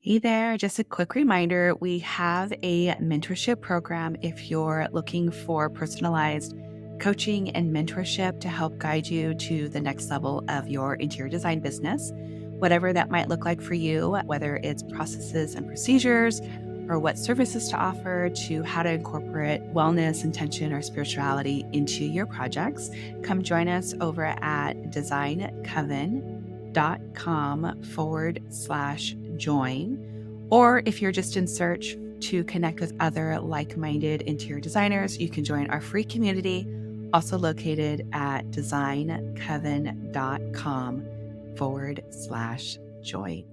Hey there, just a quick reminder, we have a mentorship program if you're looking for personalized coaching and mentorship to help guide you to the next level of your interior design business, whatever that might look like for you, whether it's processes and procedures or what services to offer to how to incorporate wellness, intention, or spirituality into your projects. Come join us over at designcoven.com/join. Or if you're just in search to connect with other like-minded interior designers, you can join our free community, also located at designcoven.com/join.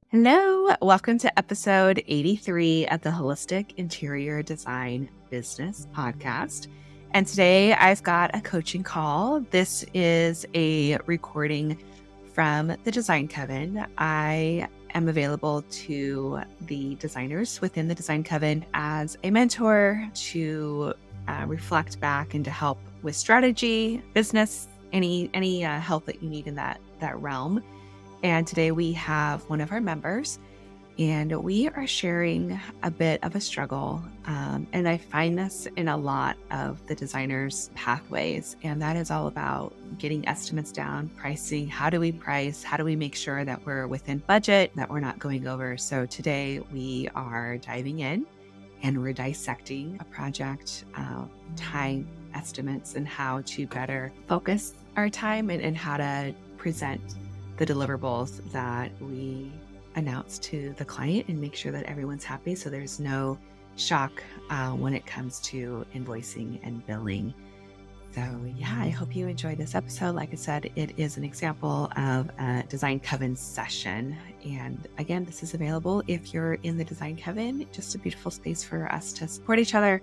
Hello, welcome to episode 83 of the Holistic Interior Design Business Podcast. And today I've got a coaching call. This is a recording from the Design Coven. I am available to the designers within the Design Coven as a mentor to reflect back and to help with strategy, business, any help that you need in that realm. And today we have one of our members, and we are sharing a bit of a struggle. And I find this in a lot of the designers' pathways, and that is all about getting estimates down, pricing. How do we price? How do we make sure that we're within budget, that we're not going over? So today we are diving in and we're dissecting a project, time estimates, and how to better focus our time and how to present the deliverables that we announce to the client and make sure that everyone's happy so there's no shock when it comes to invoicing and billing. So yeah, I hope you enjoyed this episode. Like I said, it is an example of a Design Coven session. And again, this is available if you're in the Design Coven. Just a beautiful space for us to support each other,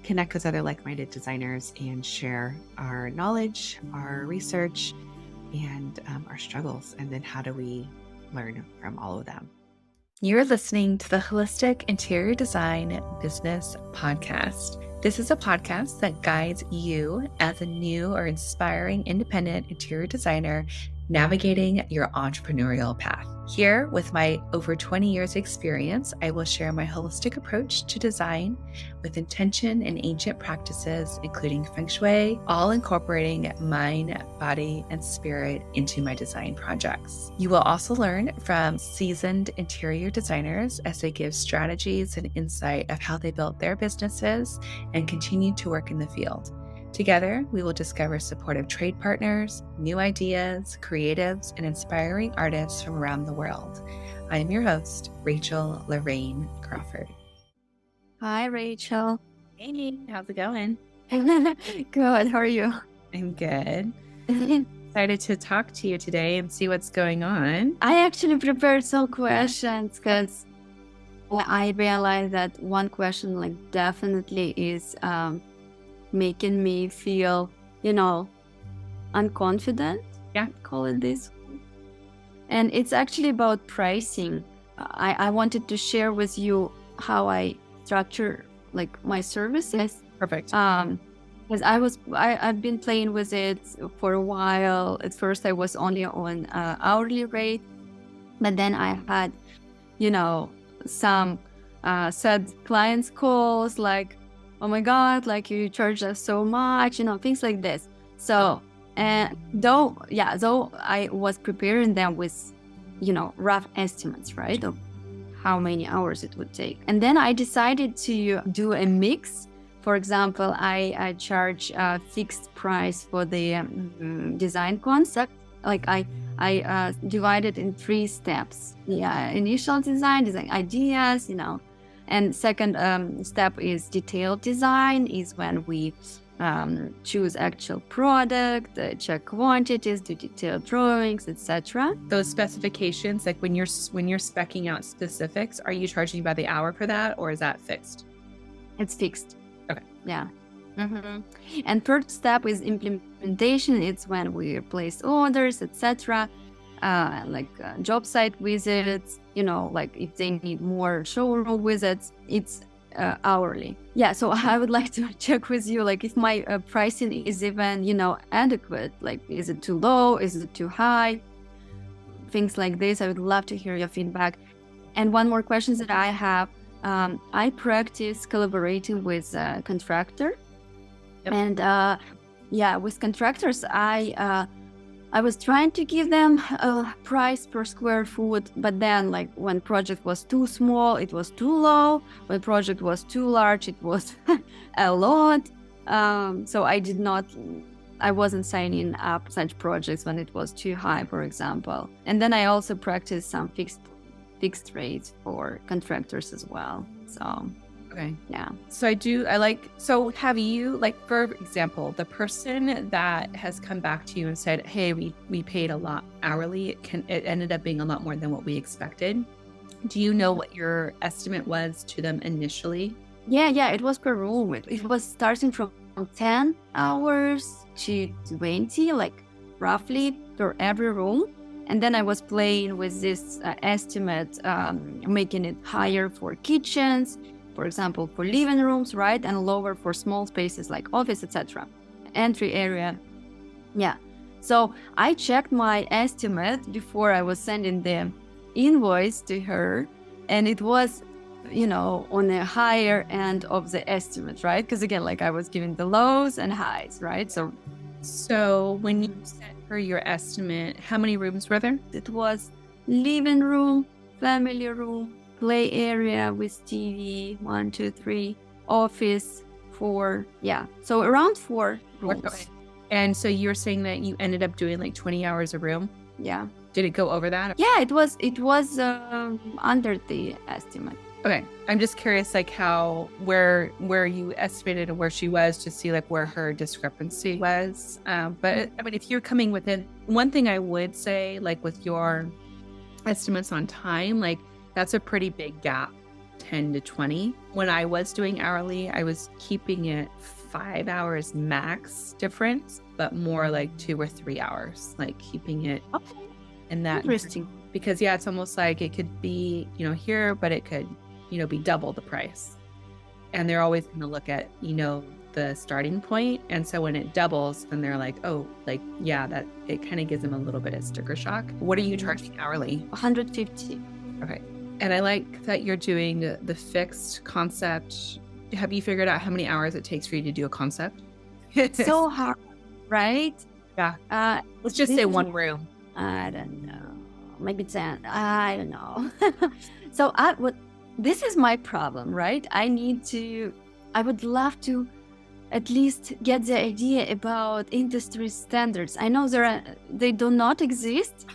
connect with other like-minded designers, and share our knowledge, our research, and our struggles. And then how do we learn from all of them? You're listening to the Holistic Interior Design Business Podcast. This is a podcast that guides you as a new or inspiring independent interior designer navigating your entrepreneurial path. Here, with my over 20 years experience, I will share my holistic approach to design with intention and ancient practices, including feng shui, all incorporating mind, body, and spirit into my design projects. You will also learn from seasoned interior designers as they give strategies and insight of how they built their businesses and continue to work in the field. Together, we will discover supportive trade partners, new ideas, creatives, and inspiring artists from around the world. I am your host, Rachel Larraine Crawford. Hi, Rachel. Hey, how's it going? Good. How are you? I'm good. Excited to talk to you today and see what's going on. I actually prepared some questions because I realized that one question definitely is making me feel, unconfident. Yeah. Call it this. And it's actually about pricing. I wanted to share with you how I structure my services. Perfect. Because I've been playing with it for a while. At first I was only on hourly rate, but then I had, some sad clients calls like, oh my God, you charge us so much, things like this. So, though I was preparing them with, rough estimates, right, of how many hours it would take. And then I decided to do a mix. For example, I charge a fixed price for the design concept. I divided in 3 steps. Initial design ideas, And second step is detailed design, is when we choose actual product, check quantities, do detailed drawings, etc. Those specifications, when you're speccing out specifics, are you charging by the hour for that, or is that fixed? It's fixed. Okay. Yeah. Mm-hmm. And third step is implementation. It's when we place orders, etc. Job site visits, if they need more showroom visits, it's hourly. Yeah, so I would like to check with you, if my pricing is even, adequate. Is it too low? Is it too high? Things like this. I would love to hear your feedback. And one more question that I have, I practice collaborating with a contractor. Yep. And with contractors, I was trying to give them a price per square foot, but then like when project was too small, it was too low. When project was too large, it was a lot. So I wasn't signing up such projects when it was too high, for example. And then I also practiced some fixed rates for contractors as well. So Okay. yeah. So have you, like, for example, the person that has come back to you and said, hey, we paid a lot hourly, it ended up being a lot more than what we expected. Do you know what your estimate was to them initially? Yeah, it was per room. It was starting from 10 hours to 20, like roughly per every room. And then I was playing with this estimate, making it higher for kitchens, for example, for living rooms, right? And lower for small spaces like office, etc. Entry area. Yeah. So I checked my estimate before I was sending the invoice to her, and it was, on the higher end of the estimate, right? Because again, like I was giving the lows and highs, right? So when you sent her your estimate, how many rooms were there? It was living room, family room, play area with TV, 1, 2, 3, office, 4. Yeah. So around 4 rooms. Okay. And so you're saying that you ended up doing like 20 hours a room? Yeah. Did it go over that? Yeah, it was under the estimate. Okay. I'm just curious, like where you estimated and where she was, to see like where her discrepancy was. But I mean, if you're coming within, one thing I would say, like with your estimates on time, like that's a pretty big gap, 10 to 20. When I was doing hourly, I was keeping it 5 hours max difference, but more like 2 or 3 hours, like keeping it in that. Interesting. Because it's almost like it could be, here, but it could, be double the price. And they're always going to look at, the starting point. And so when it doubles, then they're like, oh, like, yeah, that it kind of gives them a little bit of sticker shock. What are you charging hourly? 150. Okay. And I like that you're doing the fixed concept. Have you figured out how many hours it takes for you to do a concept? So hard, right? Yeah. Let's just say one room. I don't know. Maybe 10. I don't know. This is my problem, right? I would love to at least get the idea about industry standards. I know they do not exist.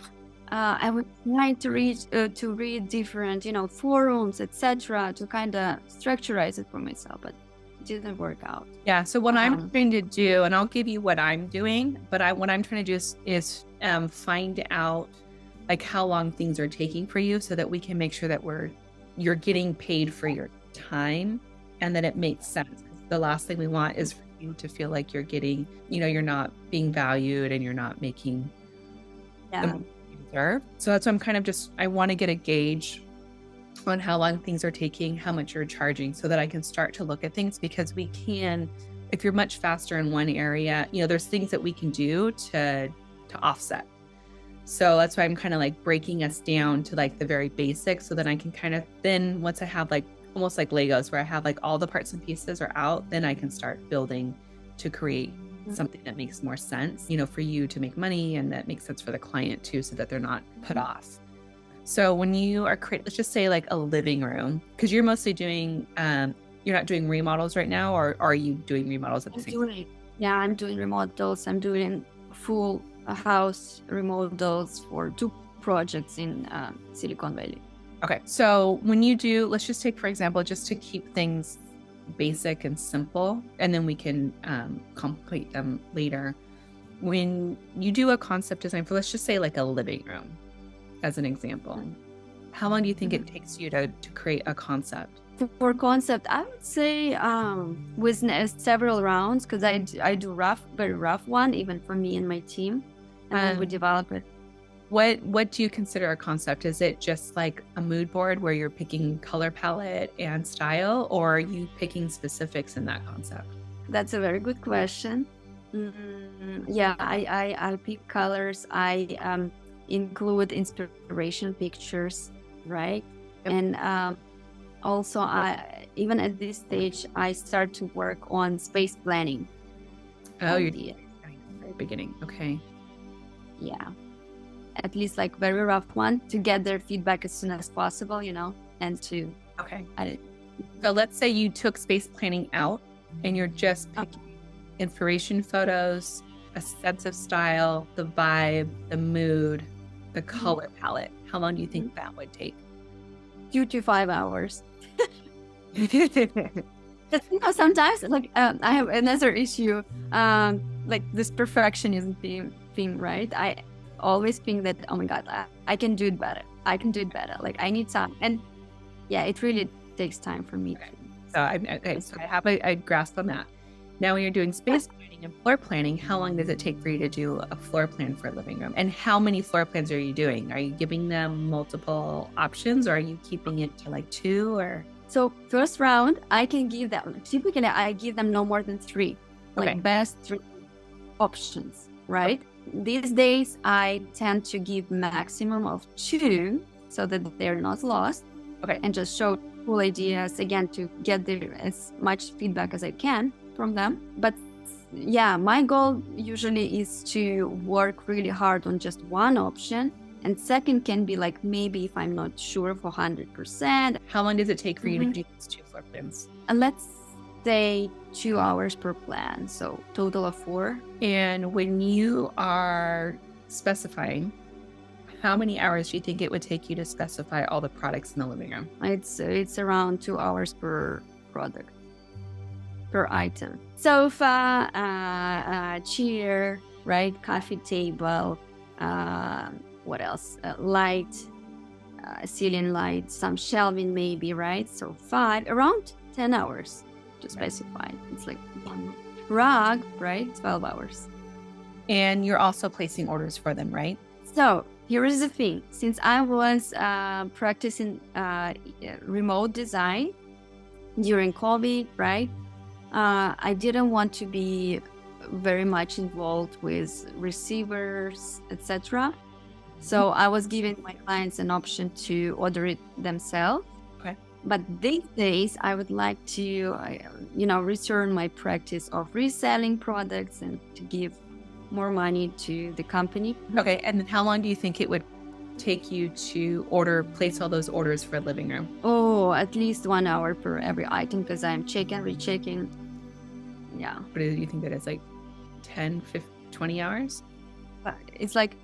I was trying to read different, forums, etc., to kind of structurize it for myself, but it didn't work out. Yeah. So what I'm trying to do, and I'll give you what I'm doing, but what I'm trying to do is find out like how long things are taking for you, so that we can make sure that you're getting paid for your time and that it makes sense. The last thing we want is for you to feel like you're getting, you're not being valued and you're not making. Yeah. So that's why I'm kind of I want to get a gauge on how long things are taking, how much you're charging, so that I can start to look at things, because we can, if you're much faster in one area, there's things that we can do to offset. So that's why I'm kind of like breaking us down to like the very basics, so that I can kind of, then once I have like almost like Legos, where I have like all the parts and pieces are out, then I can start building to create something that makes more sense, for you to make money, and that makes sense for the client too, so that they're not put off. So when you are creating, let's just say like a living room, because you're mostly doing, you're not doing remodels right now, or are you doing remodels at the same time? Yeah, I'm doing remodels. I'm doing full house remodels for 2 projects in Silicon Valley. Okay. So when you do, let's just take, for example, just to keep things basic and simple, and then we can complete them later. When you do a concept design for, let's just say like a living room, as an example, how long do you think it takes you to create a concept? For concept, I would say with several rounds, because I do very rough one, even for me and my team, and then we develop it. What do you consider a concept? Is it just like a mood board where you're picking color palette and style, or are you picking specifics in that concept? That's a very good question. Yeah, I pick colors. I include inspiration pictures, right? Yep. And also, even at this stage, I start to work on space planning. Oh, you're idea. at the very beginning. Okay. Yeah, at least like very rough one to get their feedback as soon as possible, and to Okay. I, So let's say you took space planning out and you're just picking inspiration photos, a sense of style, the vibe, the mood, the color palette. How long do you think that would take? 2 to 5 hours. Sometimes like I have another issue, like this perfectionism thing, right? I always think that, oh my God, I can do it better. I can do it better. Like I need time, and yeah, it really takes time for me. Okay. So I have a grasp on that. Now, when you're doing space planning and floor planning, how long does it take for you to do a floor plan for a living room? And how many floor plans are you doing? Are you giving them multiple options, or are you keeping it to like 2 or? So first round, I can give them, typically I give them no more than 3, Okay. like best 3 options, right? These days, I tend to give maximum of 2 so that they're not lost. Okay. And just show cool ideas, again, to get as much feedback as I can from them. But yeah, my goal usually is to work really hard on just one option. And second can be like, maybe if I'm not sure for 100%. How long does it take for you to do these 2 floor plans? And let's say 2 hours per plan. So total of 4. And when you are specifying, how many hours do you think it would take you to specify all the products in the living room? It's around 2 hours per product, per item. Sofa, chair, right? Coffee table, what else? Light, ceiling light, some shelving maybe, right? So around 10 hours to specify. It's like one rug, right? 12 hours. And you're also placing orders for them, right? So here is the thing. Since I was practicing remote design during COVID, right? I didn't want to be very much involved with receivers, etc. So I was giving my clients an option to order it themselves. Okay. But these days, I would like to, return my practice of reselling products and to give more money to the company. Okay. And then how long do you think it would take you to place all those orders for a living room? Oh, at least 1 hour per every item because I'm checking, rechecking. Yeah. What do you think that is, like 10, 15, 20 hours? It's like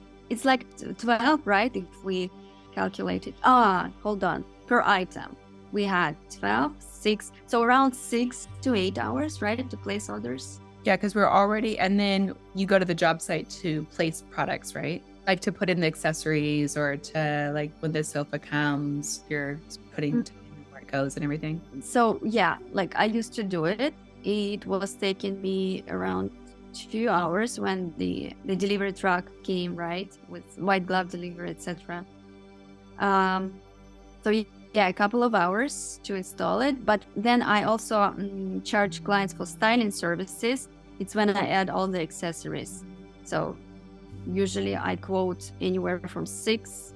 12, right? If we calculate it. Hold on. Per item, we had 12, 6. So around 6 to 8 hours, right? To place orders. Yeah, because we're already, and then you go to the job site to place products, right? Like to put in the accessories, or to, like, when the sofa comes, you're putting where it goes and everything. So yeah, like I used to do it. It was taking me around 2 hours when the delivery truck came, right, with white glove delivery, etc. So yeah, a couple of hours to install it. But then I also charge clients for styling services. It's when I add all the accessories. So usually I quote anywhere from 6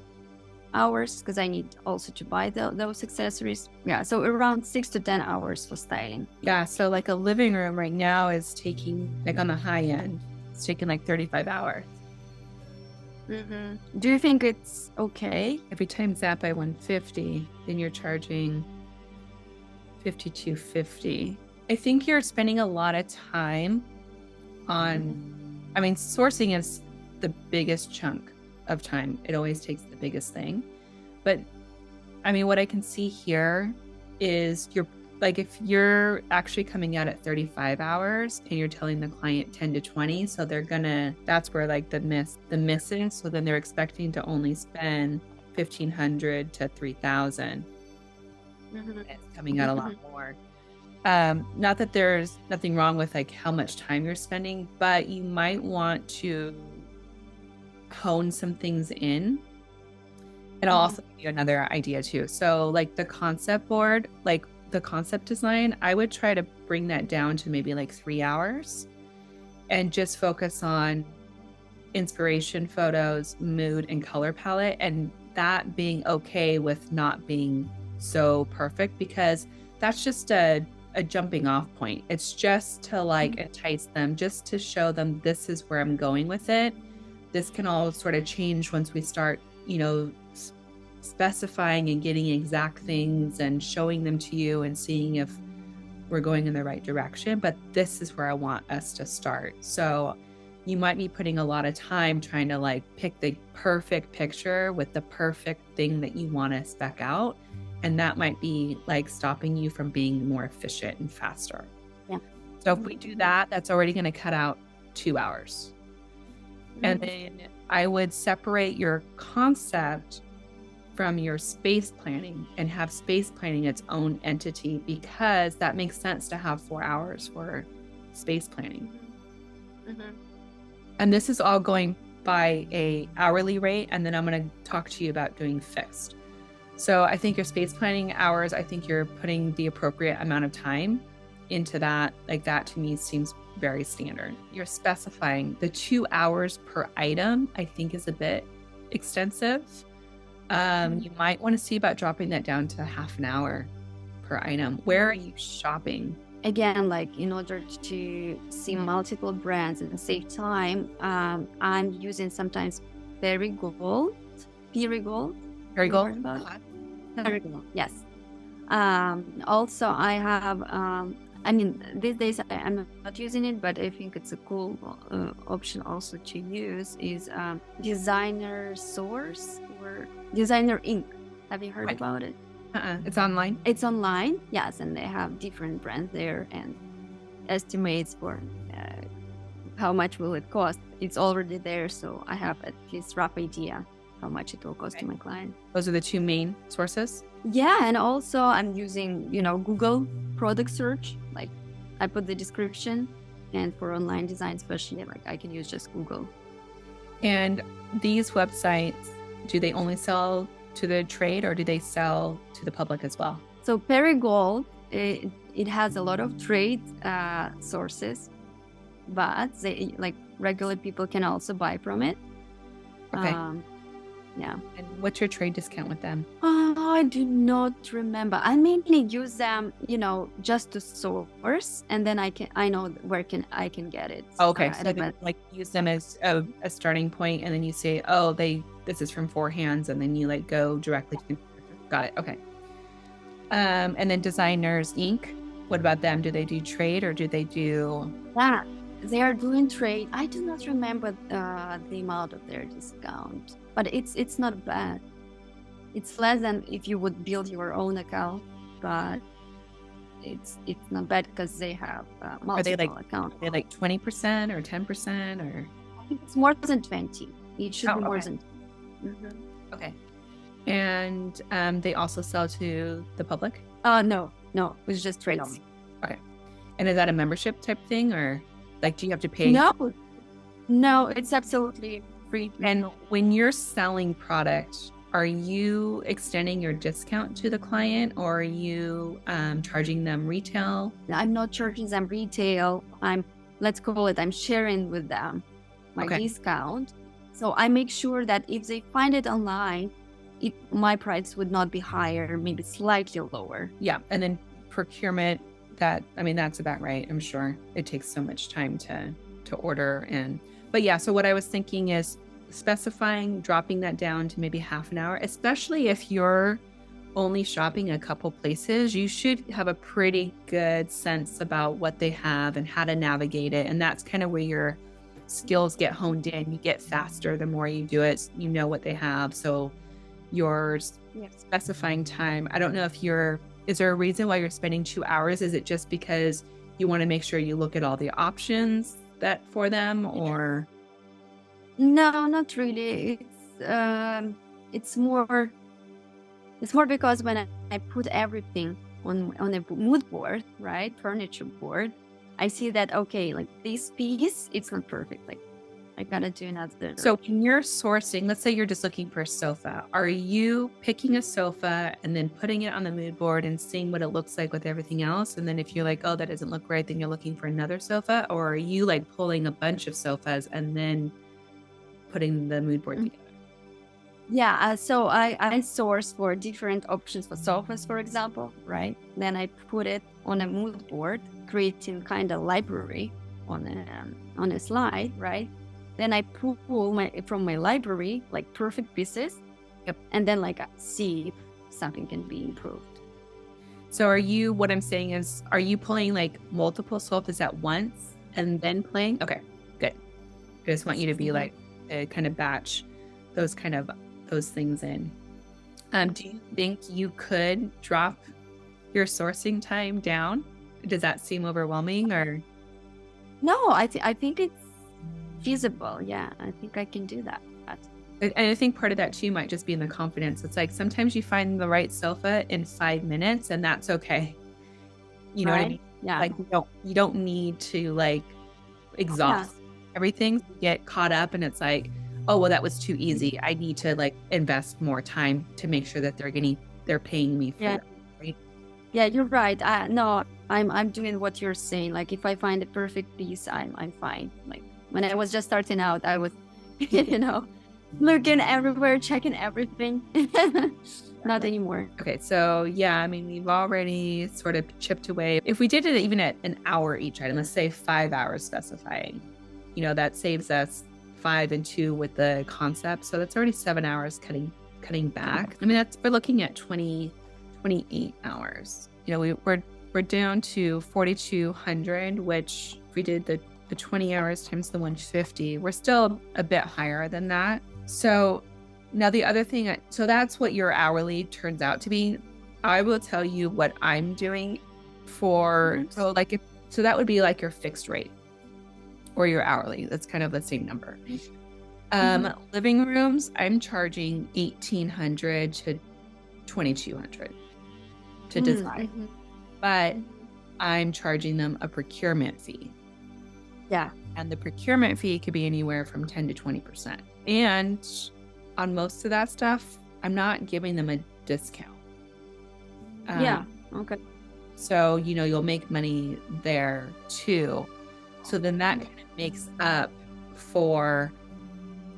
hours because I need also to buy those accessories. Yeah, so around 6 to 10 hours for styling. Yeah, so like a living room right now is taking, like on the high end, it's taking like 35 hours. Do you think it's okay? If we times that by 150, then you're charging $52.50. I think you're spending a lot of time on, sourcing is the biggest chunk of time. It always takes the biggest thing. But what I can see here is if you're actually coming out at 35 hours and you're telling the client 10 to 20, so that's where like the miss is. So then they're expecting to only spend $1,500 to $3,000. It's coming out a lot more. Not that there's nothing wrong with like how much time you're spending, but you might want to hone some things in. And I'll also give you another idea too. So like the concept board, like the concept design, I would try to bring that down to maybe like 3 hours and just focus on inspiration photos, mood, and color palette, and that being okay with not being so perfect, because that's just a jumping off point. It's just to like entice them, just to show them this is where I'm going with it. This can all sort of change once we start, specifying and getting exact things and showing them to you and seeing if we're going in the right direction. But this is where I want us to start. So you might be putting a lot of time trying to like pick the perfect picture with the perfect thing that you want to spec out. And that might be like stopping you from being more efficient and faster. Yeah. So if we do that, that's already going to cut out 2 hours. And then I would separate your concept from your space planning and have space planning its own entity, because that makes sense to have 4 hours for space planning. And this is all going by a hourly rate. And then I'm going to talk to you about doing fixed. So I think your space planning hours, I think you're putting the appropriate amount of time into that. Like that to me seems very standard. You're specifying the 2 hours per item, I think is a bit extensive. You might want to see about dropping that down to half an hour per item. Where are you shopping? Again, like in order to see multiple brands and save time, I'm using sometimes Perigold. Perigold? Perigold, yes. Also, I have, these days I'm not using it, but I think it's a cool option also to use is Designer Source or Designer Inc. Have you heard about it? It's online? It's online, yes, and they have different brands there and estimates for how much will it cost. It's already there, so I have at least rough idea how much it will cost to my client. Those are the two main sources? Yeah, and also I'm using, Google product search. Like I put the description, and for online design especially, like I can use just Google. And these websites, do they only sell to the trade or do they sell to the public as well? So Perigold, it has a lot of trade sources, but they like regular people can also buy from it. Okay. Yeah. And what's your trade discount with them? I do not remember. I mainly use them, just to source, and then I know where I can get it. Okay, so then, like use them as a starting point, and then you say, oh, this is from 4 hands, and then you like go directly to. Got it. Okay. And then Designers Inc. What about them? Do they do trade or do they do? Yeah, they are doing trade. I do not remember the amount of their discount, but it's not bad. It's less than if you would build your own account, but it's not bad because they have multiple accounts. Are they like 20% or 10% or? I think it's more than 20. It should be more than. Okay. And they also sell to the public? No, it's just trades. Okay. And is that a membership type thing, or like do you have to pay? No, it's absolutely free. And when you're selling product, are you extending your discount to the client, or are you charging them retail? I'm not charging them retail. I'm sharing with them my discount. So I make sure that if they find it online, my price would not be higher, maybe slightly lower. Yeah. And then procurement, that's about right. I'm sure it takes so much time to order. But yeah, so what I was thinking is specifying, dropping that down to maybe half an hour, especially if you're only shopping a couple places, you should have a pretty good sense about what they have and how to navigate it. And that's kind of where your skills get honed in. You get faster the more you do it. You know what they have. So you're specifying time. I don't know is there a reason why you're spending 2 hours? Is it just because you want to make sure you look at all the options that for them, or? No, not really. It's more because when I put everything on a mood board, right, furniture board, I see that, okay, like this piece, it's not perfect. Like I gotta do another. So when you're sourcing, let's say you're just looking for a sofa, are you picking a sofa and then putting it on the mood board and seeing what it looks like with everything else? And then if you're like, oh, that doesn't look right, then you're looking for another sofa? Or are you like pulling a bunch of sofas and then putting the mood board together? Yeah, so I source for different options for sofas, for example, right? Then I put it on a mood board, creating kind of library on a slide, right? Then I pull from my library like perfect pieces, Yep. and then like I see if something can be improved. So what I'm saying is, are you pulling like multiple sofas at once and then playing? Okay, good. I just want you to be like kind of batch those things in. Do you think you could drop your sourcing time down? Does that seem overwhelming or? No, I think it's feasible. Yeah, I think I can do that. And I think part of that too might just be in the confidence. It's like sometimes you find the right sofa in 5 minutes and that's okay. You know what I mean? Yeah. Like you don't need to like exhaust everything, get caught up and it's like, oh, well, that was too easy. I need to like invest more time to make sure that they're paying me for that, right? Yeah, you're right. No, I'm doing what you're saying. Like if I find a perfect piece, I'm fine. Like when I was just starting out, I was, looking everywhere, checking everything. Not anymore. Okay, so yeah, I mean, we've already sort of chipped away. If we did it even at an hour each item, let's say 5 hours specifying, that saves us 5 and 2 with the concept. So that's already 7 hours cutting back. I mean, we're looking at 28 hours. We're down to 4,200, which if we did the 20 hours times the 150, we're still a bit higher than that. So now the other thing, so that's what your hourly turns out to be. I will tell you what I'm doing so that would be like your fixed rate or your hourly. That's kind of the same number. Living rooms, I'm charging $1,800 to $2,200 to design, but I'm charging them a procurement fee. Yeah. And the procurement fee could be anywhere from 10 to 20%. And on most of that stuff, I'm not giving them a discount. Okay. So, you'll make money there too. So then that kind of makes up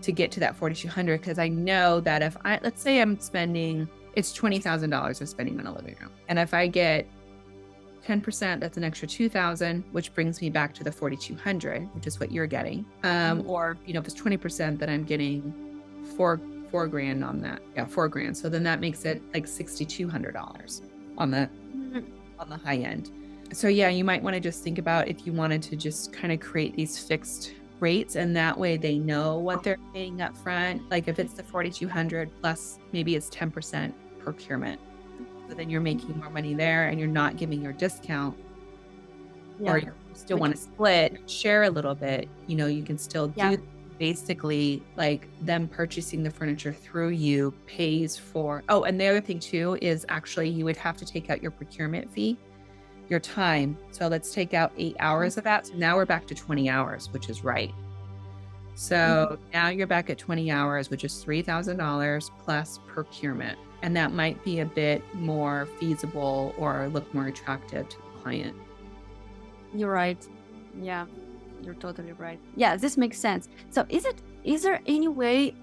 to get to that 4,200, because I know that let's say I'm spending, it's $20,000 I'm spending on a living room. And if I get 10%, that's an extra $2,000, which brings me back to the 4,200, which is what you're getting. Or, if it's 20%, then I'm getting $4,000 on that. Yeah, $4,000. So then that makes it like $6,200 on the high end. So yeah, you might want to just think about if you wanted to just kind of create these fixed rates, and that way they know what they're paying up front. Like if it's the 4,200 plus maybe it's 10% procurement. So then you're making more money there and you're not giving your discount, or you still want to share a little bit, you can still do basically like them purchasing the furniture through you pays for. Oh, and the other thing too is actually you would have to take out your procurement fee, your time. So let's take out 8 hours of that. So now we're back to 20 hours, which is right. So now you're back at 20 hours, which is $3,000 plus procurement. And that might be a bit more feasible or look more attractive to the client. You're right. Yeah, you're totally right. Yeah, this makes sense. So is there any way,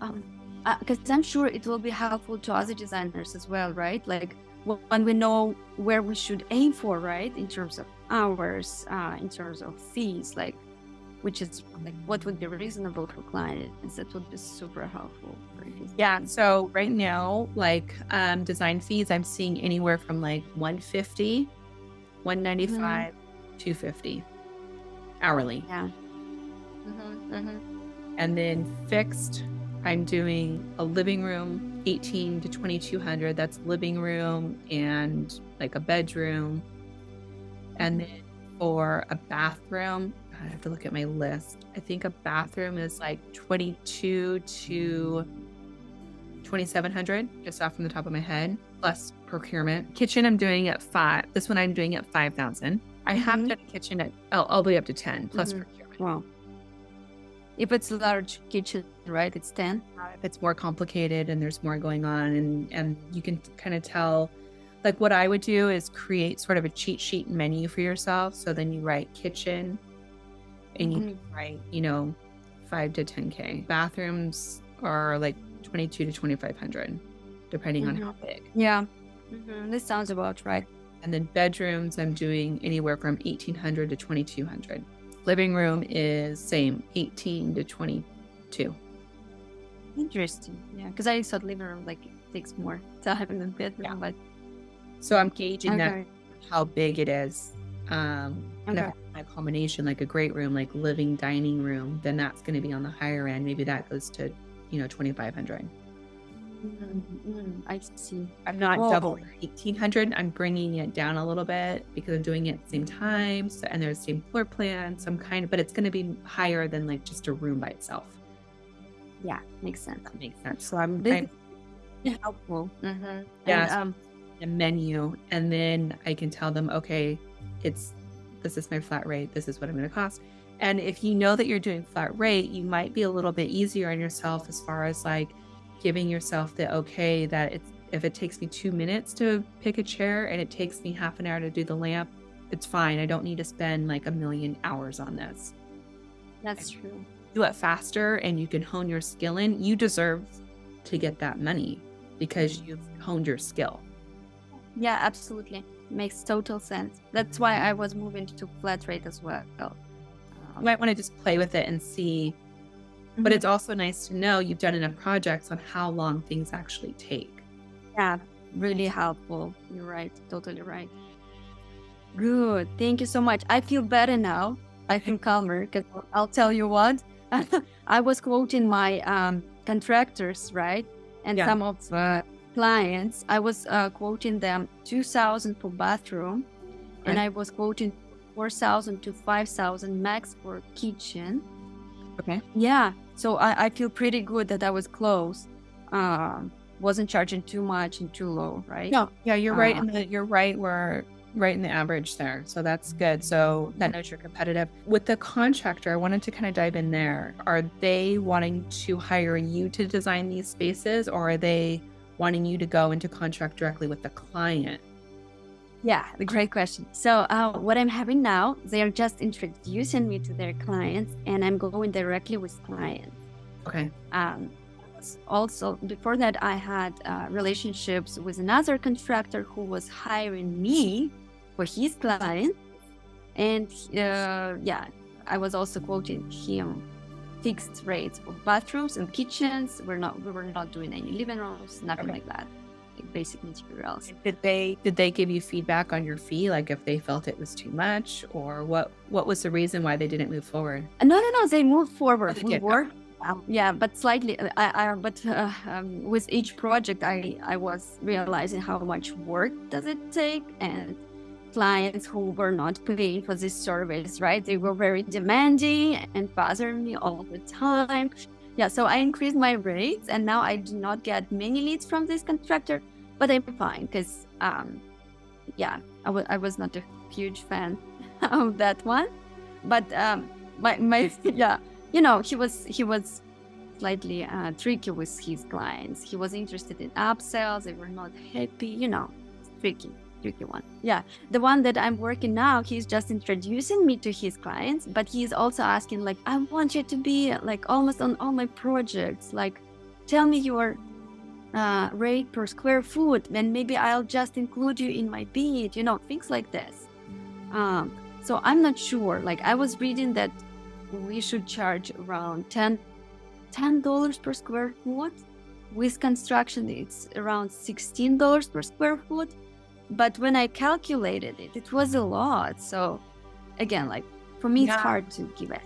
because I'm sure it will be helpful to other designers as well, right? Like when we know where we should aim for, right? In terms of hours, in terms of fees, like which is like what would be reasonable for clients. That would be super helpful. Yeah. So right now, like design fees, I'm seeing anywhere from like $150, $195, $250 hourly. Yeah. And then fixed, I'm doing a living room, $1,800 to $2,200. That's living room and like a bedroom. And then for a bathroom, I have to look at my list. I think a bathroom is like $2,200 to $2,700, just off from the top of my head, plus procurement. Kitchen, I'm doing at $5,000. This one I'm doing at $5,000. I have done a kitchen at all the way up to $10,000 plus procurement. Wow. If it's a large kitchen, right, it's 10. If it's more complicated and there's more going on, and you can kind of tell, like what I would do is create sort of a cheat sheet menu for yourself. So then you write kitchen and you write, $5 to $10K. Bathrooms are like 22 to 2,500, depending on how big. Yeah. This sounds about right. And then bedrooms, I'm doing anywhere from 1,800 to 2,200. Living room is same, 18 to 22. Interesting. Yeah, because I thought living room like it takes more time than bedroom, but So I'm gauging that okay. how big it is. And if Okay. I have a combination, like a great room, like living dining room, then that's going to be on the higher end. Maybe that goes to, 2,500. I see. I'm not Oh, doubling 1,800. I'm bringing it down a little bit because I'm doing it at the same time. So, and there's the same floor plan, but it's going to be higher than like just a room by itself. yeah, makes sense. That makes sense. So I'm This is helpful. Yeah, And a menu, and then I can tell them, okay, this is my flat rate. This is what I'm going to cost. And if you know that you're doing flat rate, you might be a little bit easier on yourself as far as like giving yourself the okay that if it takes me 2 minutes to pick a chair and it takes me half an hour to do the lamp, it's fine. I don't need to spend like 1,000,000 hours on this. that's true. Do it faster and you can hone your skill in. You deserve to get that money because you've honed your skill. Yeah, absolutely. Makes total sense. That's why I was moving to flat rate as well. You might want to just play with it and see. But it's also nice to know you've done enough projects on how long things actually take. Yeah, really helpful. You're right. Totally right. Good. Thank you so much. I feel better now. I feel calmer because I'll tell you what. I was quoting my contractors, right? And Yeah. some of the clients, I was quoting them 2,000 for bathroom, and Okay. I was quoting 4,000 to 5,000 max for kitchen. Okay. Yeah, so I feel pretty good that I was close. Wasn't charging too much and too low, right? No, yeah, you're right. Uh, We're right in the average there. So that's good. So that knows you're competitive. With the contractor, I wanted to kind of dive in there. Are they wanting to hire you to design these spaces, or are they wanting you to go into contract directly with the client? Yeah, the great question. So what I'm having now, they are just introducing me to their clients, and I'm going directly with clients. Okay. Also, before that, I had relationships with another contractor who was hiring me for his client, and yeah, I was also quoting him fixed rates for bathrooms and kitchens. We were not doing any living rooms, nothing like that. Like basic materials. Did they give you feedback on your fee, like if they felt it was too much, or what was the reason why they didn't move forward? No, they moved forward. They We did. worked, yeah, but slightly. With each project, I was realizing how much work does it take, and clients who were not paying for this service, right? They were very demanding and bothering me all the time. Yeah, so I increased my rates, and now I do not get many leads from this contractor, but I'm fine because, yeah, I was not a huge fan of that one, but my yeah, he was slightly tricky with his clients. He was interested in upsells. They were not happy. Tricky one. Yeah, the one that I'm working now, he's just introducing me to his clients, but he's also asking like, I want you to be like almost on all my projects. Like, tell me your rate per square foot, and maybe I'll just include you in my bid. Things like this. So I'm not sure. Like, I was reading that we should charge around $10 per square foot. With construction, it's around $16 per square foot. But when I calculated it, it was a lot. So again, like for me, it's hard to give it.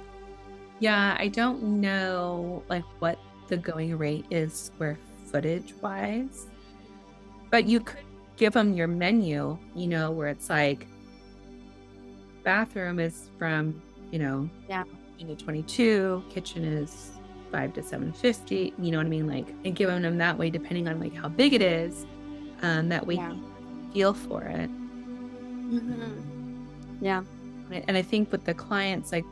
Yeah, I don't know like what the going rate is square footage wise, but you could give them your menu, where it's like bathroom is from, Yeah. 22, kitchen is 5 to 750, you know what I mean? Like, and giving them that way, depending on like how big it is, that way Yeah. feel for it. Yeah. And I think with the clients like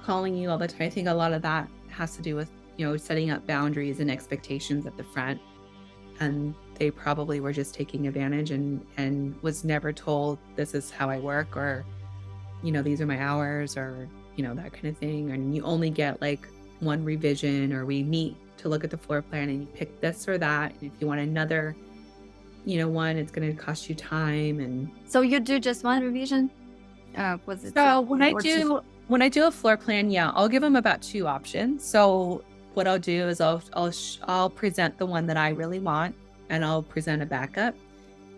calling you all the time, I think a lot of that has to do with, setting up boundaries and expectations at the front. And they probably were just taking advantage and was never told this is how I work, or, these are my hours, or, that kind of thing. And you only get like one revision, or we meet to look at the floor plan and you pick this or that. And if you want another, one, it's going to cost you time. And So you do just one revision? Was it so when I do a floor plan, I'll give them about 2 options. So what I'll do is I'll present the one that I really want, and I'll present a backup,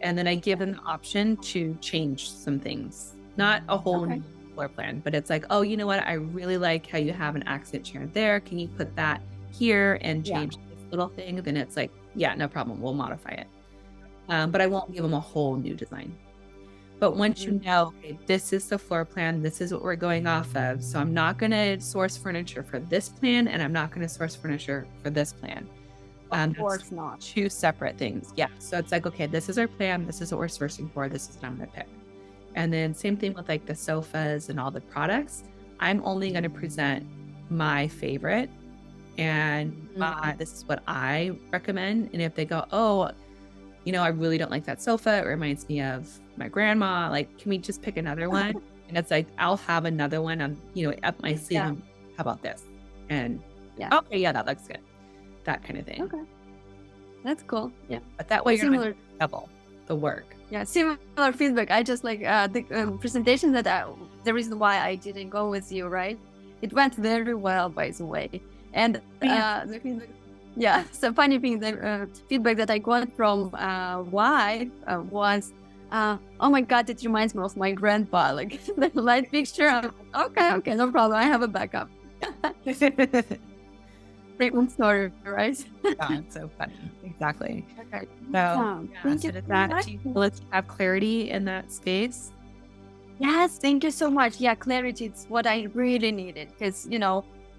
and then I give them the option to change some things, not a whole new floor plan, but it's like, oh, you know what? I really like how you have an accent chair there. Can you put that here and change this little thing? Then it's like, yeah, no problem. We'll modify it. But I won't give them a whole new design. But once you know, okay, this is the floor plan, this is what we're going off of. So I'm not going to source furniture for this plan, and I'm not going to source furniture for this plan. Of course not. 2 separate things. Yeah. So it's like, okay, this is our plan. This is what we're sourcing for. This is what I'm going to pick. And then same thing with like the sofas and all the products. I'm only going to present my favorite, and this is what I recommend. And if they go, oh, I really don't like that sofa, it reminds me of my grandma, like, can we just pick another one? And it's like, I'll have another one on, up my sleeve. How about this? And okay, that looks good. That kind of thing. Okay. That's cool. Yeah. But that way you're not double the work. Yeah, similar feedback. I just like the presentation the reason why I didn't go with you, right? It went very well, by the way. And the feedback, so funny thing, the feedback that I got from wife was, oh my God, it reminds me of my grandpa. Like the light picture. I'm like, okay, no problem. I have a backup. Great story, right? It's so funny. Exactly. Okay. So does that do you feel like you have clarity in that space? Yes, thank you so much. Yeah, clarity is what I really needed, because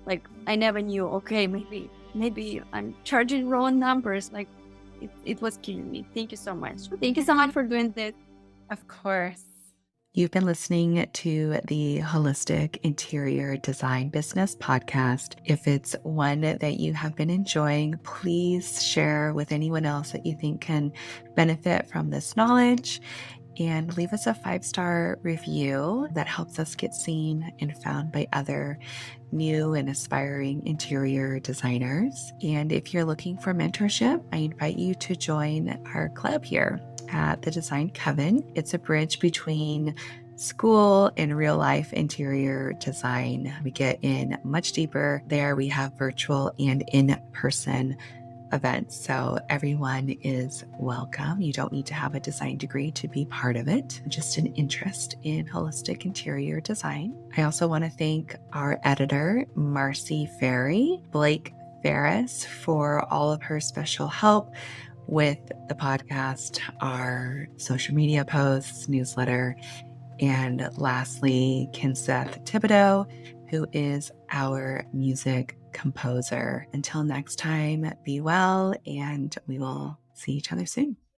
like I never knew. Okay, maybe I'm charging wrong numbers. Like it was killing me. Thank you so much. Thank you so much for doing this. Of course. You've been listening to the Holistic Interior Design Business Podcast. If it's one that you have been enjoying, please share with anyone else that you think can benefit from this knowledge, and leave us a 5-star review. That helps us get seen and found by other new and aspiring interior designers. And if you're looking for mentorship, I invite you to join our club here at the Design Coven. It's a bridge between school and real life interior design. We get in much deeper there. We have virtual and in-person events, so everyone is welcome. You don't need to have a design degree to be part of it, just an interest in holistic interior design. I also want to thank our editor, Marcy Ferry, Blake Ferris, for all of her special help with the podcast, our social media posts, newsletter, and lastly, Kinseth Thibodeau, who is our music composer. Until next time, be well, and we will see each other soon.